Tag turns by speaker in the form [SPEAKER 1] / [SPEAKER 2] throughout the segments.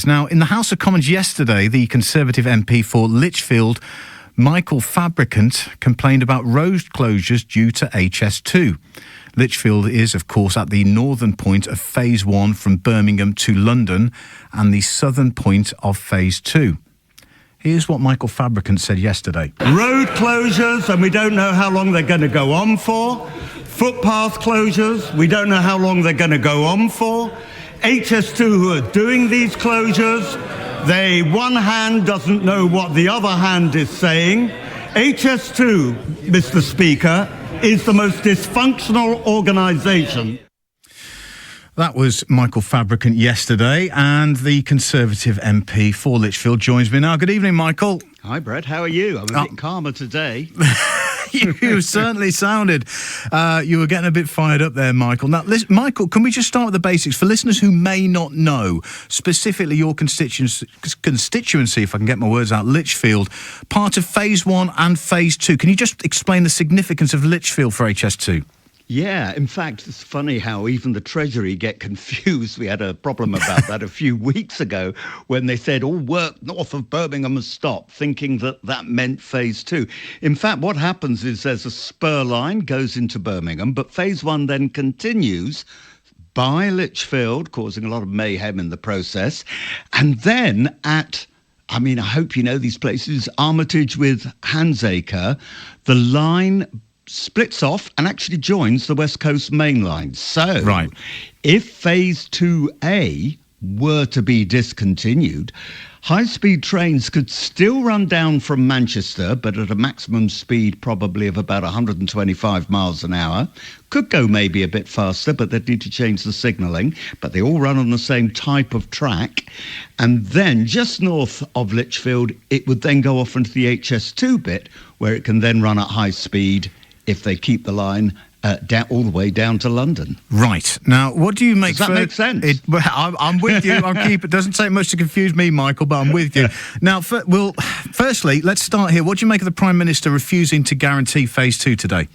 [SPEAKER 1] Now, in the House of Commons yesterday, the Conservative MP for Lichfield, Michael Fabricant, complained about road closures due to HS2. Lichfield is, of course, at the northern point of Phase 1 from Birmingham to London and the southern point of Phase 2. Here's what Michael Fabricant said yesterday.
[SPEAKER 2] Road closures, and we don't know how long they're going to go on for. Footpath closures, we don't know how long they're going to go on for. HS2 who are doing these closures, one hand doesn't know what the other hand is saying. HS2, Mr. Speaker, is the most dysfunctional organisation.
[SPEAKER 1] That was Michael Fabricant yesterday, and the Conservative MP for Lichfield joins me now. Good evening, Michael.
[SPEAKER 3] Hi, Brett. How are you? I'm a bit calmer today.
[SPEAKER 1] You certainly sounded. You were getting a bit fired up there, Michael. Now, listen, Michael, can we just start with the basics? For listeners who may not know, specifically your constituency, if I can get my words out, Lichfield, part of Phase 1 and Phase 2. Can you just explain the significance of Lichfield for HS2?
[SPEAKER 3] Yeah, in fact, it's funny how even the Treasury get confused. We had a problem about that a few weeks ago when they said all work north of Birmingham must stop, thinking that meant Phase 2. In fact, what happens is there's a spur line, goes into Birmingham, but Phase 1 then continues by Lichfield, causing a lot of mayhem in the process. And then I hope you know these places, Armitage with Handsacre, the line splits off and actually joins the West Coast Main Line. So, if Phase 2A were to be discontinued, high-speed trains could still run down from Manchester, but at a maximum speed probably of about 125 miles an hour. Could go maybe a bit faster, but they'd need to change the signalling. But they all run on the same type of track. And then just north of Lichfield, it would then go off into the HS2 bit, where it can then run at high speed if they keep the line all the way down to London.
[SPEAKER 1] Right. Now, what do you make...
[SPEAKER 3] Does that make sense?
[SPEAKER 1] I'm with you. It doesn't take much to confuse me, Michael, but I'm with you. Now, firstly, let's start here. What do you make of the Prime Minister refusing to guarantee Phase 2 today?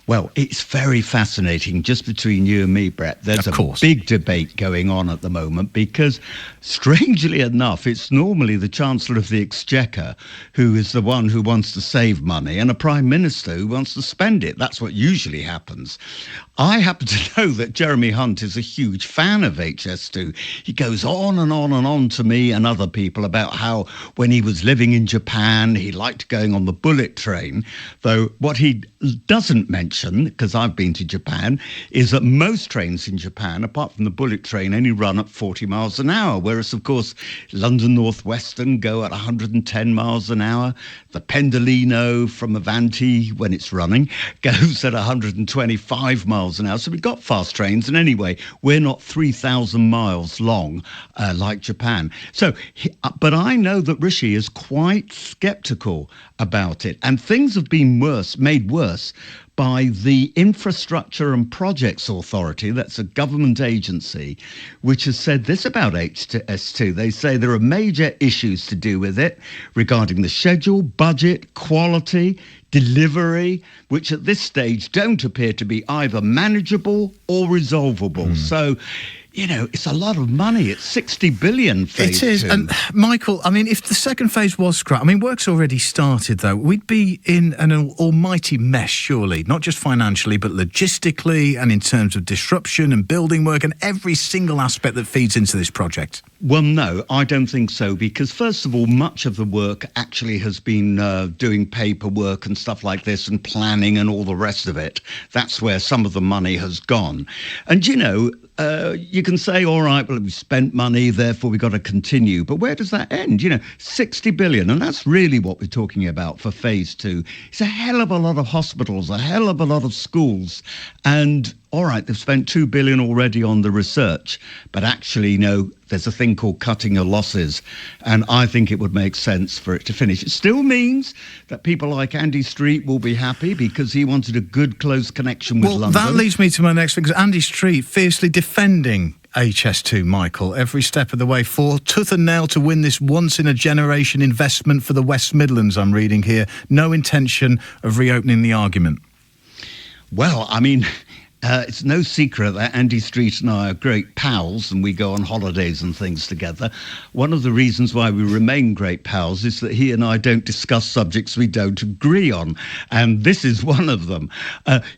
[SPEAKER 3] Well, it's very fascinating. Just between you and me, Brett, there's a big debate going on at the moment because, strangely enough, it's normally the Chancellor of the Exchequer who is the one who wants to save money and a Prime Minister who wants to spend it. That's what usually happens. I happen to know that Jeremy Hunt is a huge fan of HS2. He goes on and on and on to me and other people about how when he was living in Japan, he liked going on the bullet train, though what he doesn't mention, because I've been to Japan, is that most trains in Japan, apart from the bullet train, only run at 40 miles an hour, whereas, of course, London North Western go at 110 miles an hour. The Pendolino from Avanti, when it's running, goes at 125 miles an hour. So we've got fast trains, and anyway, we're not 3,000 miles long like Japan. So, but I know that Rishi is quite sceptical about it, and things have been made worse by the Infrastructure and Projects Authority, that's a government agency, which has said this about HS2. They say there are major issues to do with it regarding the schedule, budget, quality, delivery, which at this stage don't appear to be either manageable or resolvable. So, you know, it's a lot of money. It's 60 billion phase 2.
[SPEAKER 1] It is. And, Michael, I mean, if the second phase was scrapped, I mean, work's already started, though. We'd be in an almighty mess, surely, not just financially, but logistically and in terms of disruption and building work and every single aspect that feeds into this project.
[SPEAKER 3] Well, no, I don't think so, because first of all, much of the work actually has been doing paperwork and stuff like this and planning and all the rest of it. That's where some of the money has gone. And, you know, you can say, all right, well, we've spent money, therefore we've got to continue. But where does that end? You know, 60 billion. And that's really what we're talking about for phase 2. It's a hell of a lot of hospitals, a hell of a lot of schools. And all right, they've spent 2 billion already on the research. But actually, no, there's a thing called cutting your losses. And I think it would make sense for it to finish. It still means that people like Andy Street will be happy because he wanted a good, close connection with London.
[SPEAKER 1] That leads me to my next thing, because Andy Street fiercely defending HS2, Michael, every step of the way, for tooth and nail to win this once-in-a-generation investment for the West Midlands, I'm reading here. No intention of reopening the argument.
[SPEAKER 3] Well, I mean, It's no secret that Andy Street and I are great pals and we go on holidays and things together. One of the reasons why we remain great pals is that he and I don't discuss subjects we don't agree on. And this is one of them.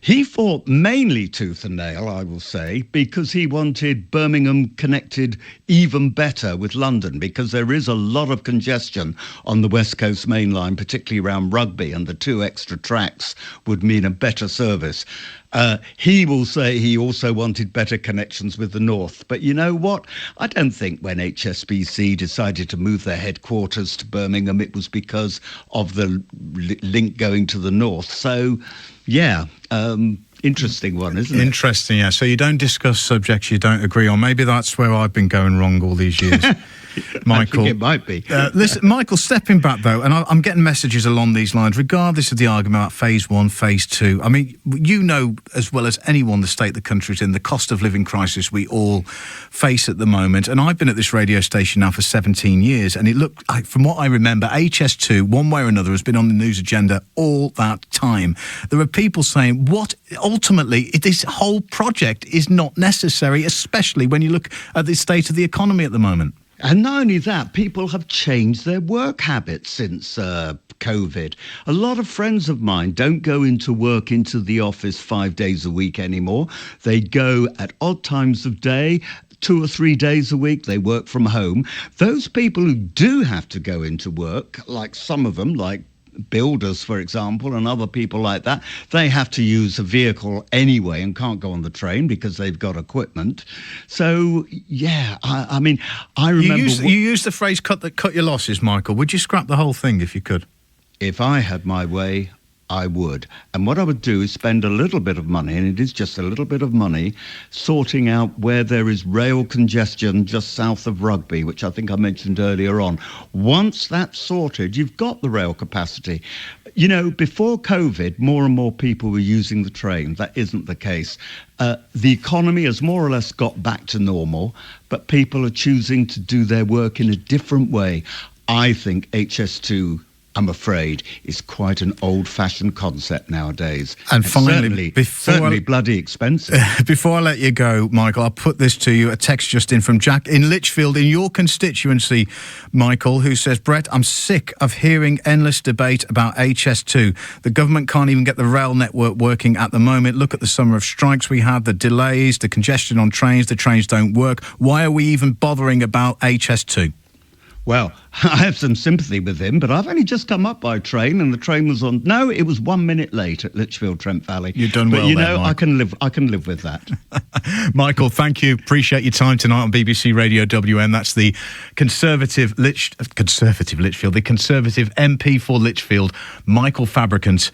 [SPEAKER 3] He fought mainly tooth and nail, I will say, because he wanted Birmingham connected even better with London, because there is a lot of congestion on the West Coast main line, particularly around Rugby, and the 2 extra tracks would mean a better service. He will say he also wanted better connections with the north. But you know what? I don't think when HSBC decided to move their headquarters to Birmingham, it was because of the link going to the north. So, yeah, interesting one, isn't it?
[SPEAKER 1] Interesting, yeah. So you don't discuss subjects you don't agree on. Maybe that's where I've been going wrong all these years. Michael,
[SPEAKER 3] I think it might be.
[SPEAKER 1] Listen, Michael, stepping back though, and I'm getting messages along these lines, regardless of the argument about phase 1, phase 2. I mean, you know as well as anyone the state the country's in, the cost of living crisis we all face at the moment. And I've been at this radio station now for 17 years, and it looked, from what I remember, HS2, one way or another, has been on the news agenda all that time. There are people saying, what ultimately, this whole project is not necessary, especially when you look at the state of the economy at the moment.
[SPEAKER 3] And not only that, people have changed their work habits since COVID. A lot of friends of mine don't go into work into the office 5 days a week anymore. They go at odd times of day. 2 or 3 days a week, they work from home. Those people who do have to go into work, like some of them, like builders, for example, and other people like that, they have to use a vehicle anyway and can't go on the train because they've got equipment. So, yeah, I mean, I remember...
[SPEAKER 1] You used the phrase cut your losses, Michael. Would you scrap the whole thing if you could?
[SPEAKER 3] If I had my way, I would. And what I would do is spend a little bit of money, and it is just a little bit of money, sorting out where there is rail congestion just south of Rugby, which I think I mentioned earlier on. Once that's sorted, you've got the rail capacity. You know, before COVID, more and more people were using the train. That isn't the case. The economy has more or less got back to normal, but people are choosing to do their work in a different way. I think HS2, I'm afraid, is quite an old-fashioned concept nowadays.
[SPEAKER 1] And finally,
[SPEAKER 3] certainly bloody expensive.
[SPEAKER 1] Before I let you go, Michael, I'll put this to you. A text just in from Jack in Lichfield, in your constituency, Michael, who says, Brett, I'm sick of hearing endless debate about HS2. The government can't even get the rail network working at the moment. Look at the summer of strikes we had, the delays, the congestion on trains, the trains don't work. Why are we even bothering about HS2?
[SPEAKER 3] Well, I have some sympathy with him, but I've only just come up by train, and the train was on. No, it was 1 minute late at Lichfield, Trent Valley.
[SPEAKER 1] You've done well,
[SPEAKER 3] but you
[SPEAKER 1] there,
[SPEAKER 3] know,
[SPEAKER 1] Michael.
[SPEAKER 3] I can live with that.
[SPEAKER 1] Michael, thank you. Appreciate your time tonight on BBC Radio WM. That's the Conservative Lichfield, the Conservative MP for Lichfield, Michael Fabricant,